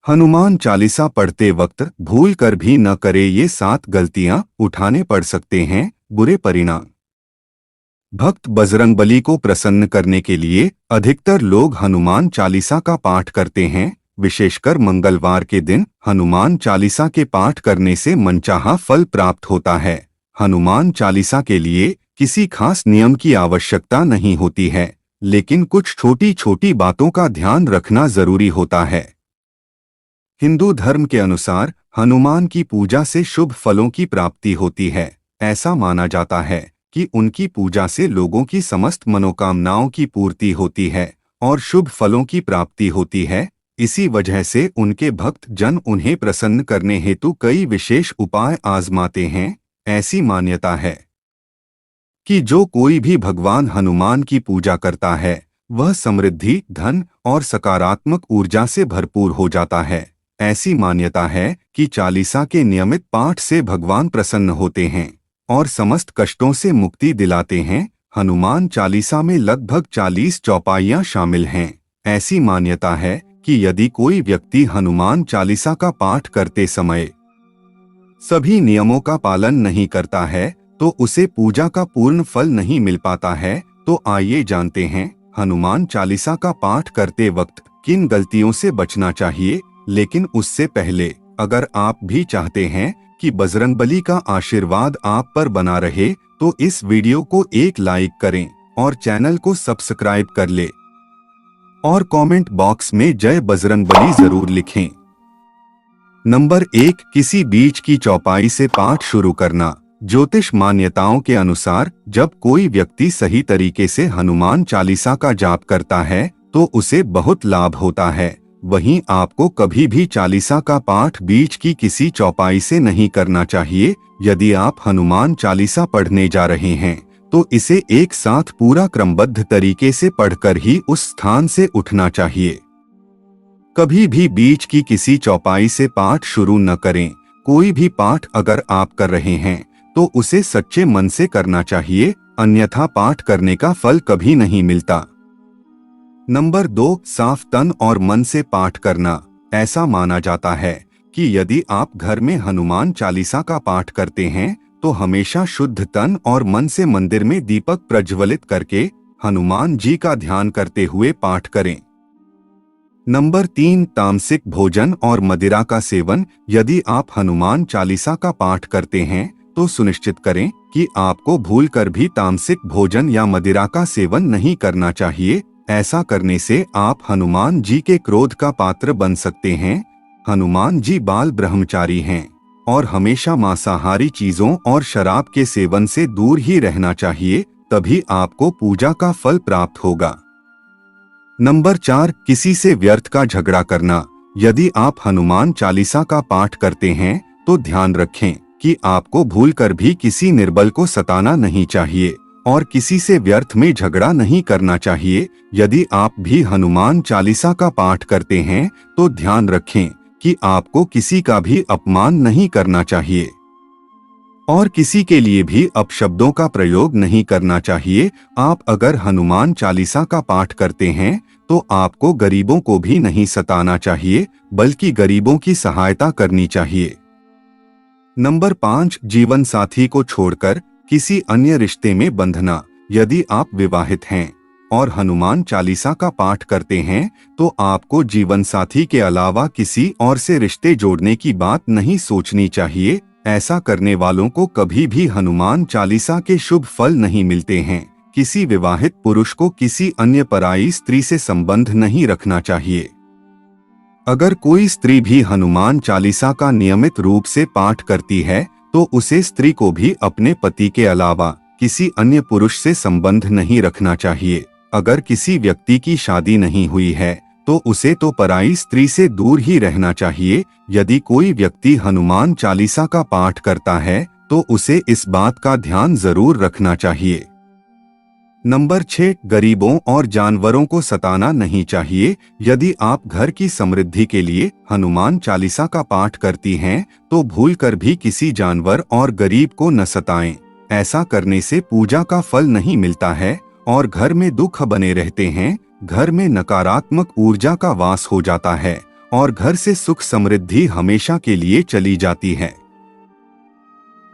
हनुमान चालीसा पढ़ते वक्त भूल कर भी न करे ये 7 गलतियां, उठाने पड़ सकते हैं बुरे परिणाम। भक्त बजरंगबली को प्रसन्न करने के लिए अधिकतर लोग हनुमान चालीसा का पाठ करते हैं। विशेषकर मंगलवार के दिन हनुमान चालीसा के पाठ करने से मनचाहा फल प्राप्त होता है। हनुमान चालीसा के लिए किसी खास नियम की आवश्यकता नहीं होती है, लेकिन कुछ छोटी छोटी बातों का ध्यान रखना जरूरी होता है। हिंदू धर्म के अनुसार हनुमान की पूजा से शुभ फलों की प्राप्ति होती है। ऐसा माना जाता है कि उनकी पूजा से लोगों की समस्त मनोकामनाओं की पूर्ति होती है और शुभ फलों की प्राप्ति होती है। इसी वजह से उनके भक्त जन उन्हें प्रसन्न करने हेतु कई विशेष उपाय आजमाते हैं। ऐसी मान्यता है कि जो कोई भी भगवान हनुमान की पूजा करता है वह समृद्धि, धन और सकारात्मक ऊर्जा से भरपूर हो जाता है। ऐसी मान्यता है कि चालीसा के नियमित पाठ से भगवान प्रसन्न होते हैं और समस्त कष्टों से मुक्ति दिलाते हैं। हनुमान चालीसा में लगभग 40 चौपाइयां शामिल हैं। ऐसी मान्यता है कि यदि कोई व्यक्ति हनुमान चालीसा का पाठ करते समय सभी नियमों का पालन नहीं करता है तो उसे पूजा का पूर्ण फल नहीं मिल पाता है। तो आइए जानते हैं हनुमान चालीसा का पाठ करते वक्त किन गलतियों से बचना चाहिए। लेकिन उससे पहले अगर आप भी चाहते हैं कि बजरंगबली का आशीर्वाद आप पर बना रहे तो इस वीडियो को एक लाइक करें और चैनल को सब्सक्राइब कर ले और कमेंट बॉक्स में जय बजरंगबली जरूर लिखें। नंबर 1, किसी बीच की चौपाई से पाठ शुरू करना। ज्योतिष मान्यताओं के अनुसार जब कोई व्यक्ति सही तरीके से हनुमान चालीसा का जाप करता है तो उसे बहुत लाभ होता है। वहीं आपको कभी भी चालीसा का पाठ बीच की किसी चौपाई से नहीं करना चाहिए। यदि आप हनुमान चालीसा पढ़ने जा रहे हैं तो इसे एक साथ पूरा क्रमबद्ध तरीके से पढ़कर ही उस स्थान से उठना चाहिए। कभी भी बीच की किसी चौपाई से पाठ शुरू न करें। कोई भी पाठ अगर आप कर रहे हैं तो उसे सच्चे मन से करना चाहिए, अन्यथा पाठ करने का फल कभी नहीं मिलता। नंबर 2, साफ तन और मन से पाठ करना। ऐसा माना जाता है कि यदि आप घर में हनुमान चालीसा का पाठ करते हैं तो हमेशा शुद्ध तन और मन से मंदिर में दीपक प्रज्वलित करके हनुमान जी का ध्यान करते हुए पाठ करें। नंबर 3, तामसिक भोजन और मदिरा का सेवन। यदि आप हनुमान चालीसा का पाठ करते हैं तो सुनिश्चित करें कि आपको भूलकर भी तामसिक भोजन या मदिरा का सेवन नहीं करना चाहिए। ऐसा करने से आप हनुमान जी के क्रोध का पात्र बन सकते हैं। हनुमान जी बाल ब्रह्मचारी हैं और हमेशा मांसाहारी चीजों और शराब के सेवन से दूर ही रहना चाहिए, तभी आपको पूजा का फल प्राप्त होगा। नंबर 4, किसी से व्यर्थ का झगड़ा करना। यदि आप हनुमान चालीसा का पाठ करते हैं तो ध्यान रखें कि आपको भूलकर भी किसी निर्बल को सताना नहीं चाहिए और किसी से व्यर्थ में झगड़ा नहीं करना चाहिए। यदि आप भी हनुमान चालीसा का पाठ करते हैं तो ध्यान रखें कि आपको किसी का भी अपमान नहीं करना चाहिए और किसी के लिए भी अपशब्दों का प्रयोग नहीं करना चाहिए। आप अगर हनुमान चालीसा का पाठ करते हैं तो आपको गरीबों को भी नहीं सताना चाहिए, बल्कि गरीबों की सहायता करनी चाहिए। नंबर 5, जीवन साथी को छोड़कर किसी अन्य रिश्ते में बंधना। यदि आप विवाहित हैं और हनुमान चालीसा का पाठ करते हैं तो आपको जीवन साथी के अलावा किसी और से रिश्ते जोड़ने की बात नहीं सोचनी चाहिए। ऐसा करने वालों को कभी भी हनुमान चालीसा के शुभ फल नहीं मिलते हैं। किसी विवाहित पुरुष को किसी अन्य पराई स्त्री से संबंध नहीं रखना चाहिए। अगर कोई स्त्री भी हनुमान चालीसा का नियमित रूप से पाठ करती है तो उसे स्त्री को भी अपने पति के अलावा किसी अन्य पुरुष से संबंध नहीं रखना चाहिए। अगर किसी व्यक्ति की शादी नहीं हुई है तो उसे तो पराई स्त्री से दूर ही रहना चाहिए। यदि कोई व्यक्ति हनुमान चालीसा का पाठ करता है तो उसे इस बात का ध्यान जरूर रखना चाहिए। नंबर 6, गरीबों और जानवरों को सताना नहीं चाहिए। यदि आप घर की समृद्धि के लिए हनुमान चालीसा का पाठ करती हैं तो भूलकर भी किसी जानवर और गरीब को न सताएं। ऐसा करने से पूजा का फल नहीं मिलता है और घर में दुख बने रहते हैं। घर में नकारात्मक ऊर्जा का वास हो जाता है और घर से सुख समृद्धि हमेशा के लिए चली जाती है।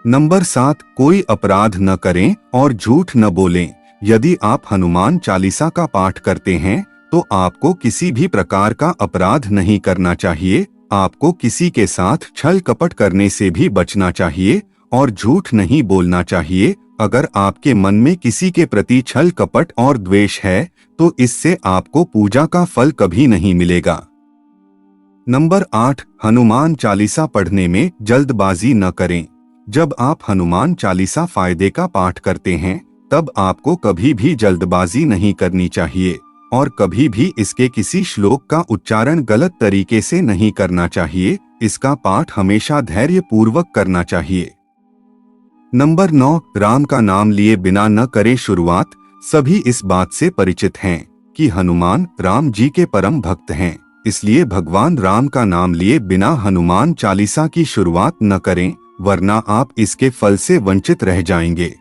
नंबर 7, कोई अपराध न करें और झूठ न बोलें। यदि आप हनुमान चालीसा का पाठ करते हैं तो आपको किसी भी प्रकार का अपराध नहीं करना चाहिए। आपको किसी के साथ छल कपट करने से भी बचना चाहिए और झूठ नहीं बोलना चाहिए। अगर आपके मन में किसी के प्रति छल कपट और द्वेष है तो इससे आपको पूजा का फल कभी नहीं मिलेगा। नंबर 8, हनुमान चालीसा पढ़ने में जल्दबाजी न करें। जब आप हनुमान चालीसा फायदे का पाठ करते हैं तब आपको कभी भी जल्दबाजी नहीं करनी चाहिए और कभी भी इसके किसी श्लोक का उच्चारण गलत तरीके से नहीं करना चाहिए। इसका पाठ हमेशा धैर्य पूर्वक करना चाहिए। नंबर 9, राम का नाम लिए बिना न करें शुरुआत। सभी इस बात से परिचित हैं कि हनुमान राम जी के परम भक्त हैं, इसलिए भगवान राम का नाम लिए बिना हनुमान चालीसा की शुरुआत न करें, वरना आप इसके फल से वंचित रह जाएंगे।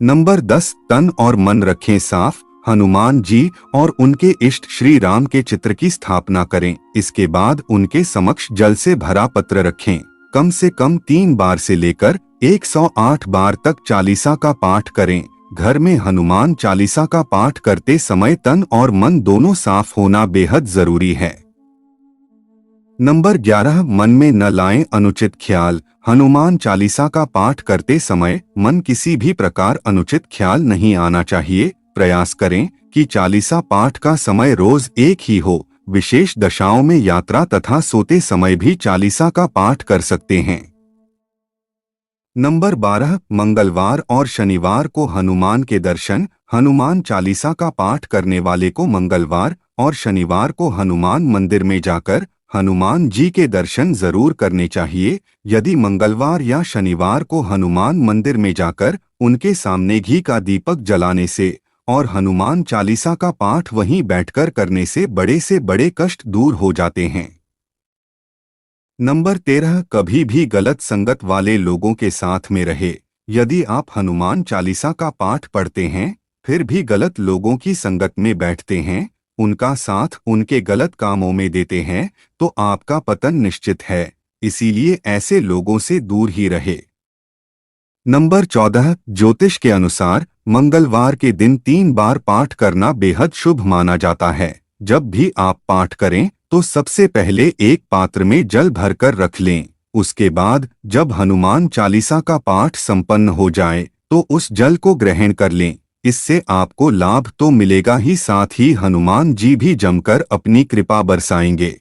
नंबर 10, तन और मन रखें साफ। हनुमान जी और उनके इष्ट श्री राम के चित्र की स्थापना करें। इसके बाद उनके समक्ष जल से भरा पत्र रखें। कम से कम 3 बार से लेकर 108 बार तक चालीसा का पाठ करें। घर में हनुमान चालीसा का पाठ करते समय तन और मन दोनों साफ होना बेहद जरूरी है। नंबर 11, मन में न लाएं अनुचित ख्याल। हनुमान चालीसा का पाठ करते समय मन किसी भी प्रकार अनुचित ख्याल नहीं आना चाहिए। प्रयास करें कि चालीसा पाठ का समय रोज एक ही हो। विशेष दशाओं में यात्रा तथा सोते समय भी चालीसा का पाठ कर सकते हैं। नंबर 12, मंगलवार और शनिवार को हनुमान के दर्शन। हनुमान चालीसा का पाठ करने वाले को मंगलवार और शनिवार को हनुमान मंदिर में जाकर हनुमान जी के दर्शन जरूर करने चाहिए। यदि मंगलवार या शनिवार को हनुमान मंदिर में जाकर उनके सामने घी का दीपक जलाने से और हनुमान चालीसा का पाठ वहीं बैठकर करने से बड़े कष्ट दूर हो जाते हैं। नंबर 13, कभी भी गलत संगत वाले लोगों के साथ में रहे। यदि आप हनुमान चालीसा का पाठ पढ़ते हैं फिर भी गलत लोगों की संगत में बैठते हैं, उनका साथ उनके गलत कामों में देते हैं तो आपका पतन निश्चित है। इसीलिए ऐसे लोगों से दूर ही रहे। नंबर 14, ज्योतिष के अनुसार मंगलवार के दिन 3 बार पाठ करना बेहद शुभ माना जाता है। जब भी आप पाठ करें तो सबसे पहले एक पात्र में जल भरकर रख लें। उसके बाद जब हनुमान चालीसा का पाठ संपन्न हो जाए तो उस जल को ग्रहण कर लें। इससे आपको लाभ तो मिलेगा ही, साथ ही हनुमान जी भी जमकर अपनी कृपा बरसाएंगे।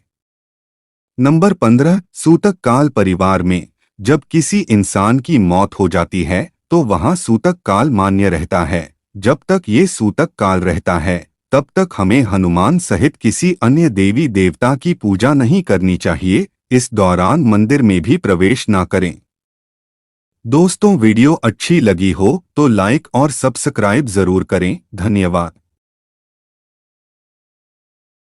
नंबर 15, सूतक काल परिवार में जब किसी इंसान की मौत हो जाती है तो वहां सूतक काल मान्य रहता है। जब तक ये सूतक काल रहता है तब तक हमें हनुमान सहित किसी अन्य देवी देवता की पूजा नहीं करनी चाहिए। इस दौरान मंदिर में भी प्रवेश ना करें। दोस्तों, वीडियो अच्छी लगी हो तो लाइक और सब्सक्राइब जरूर करें। धन्यवाद।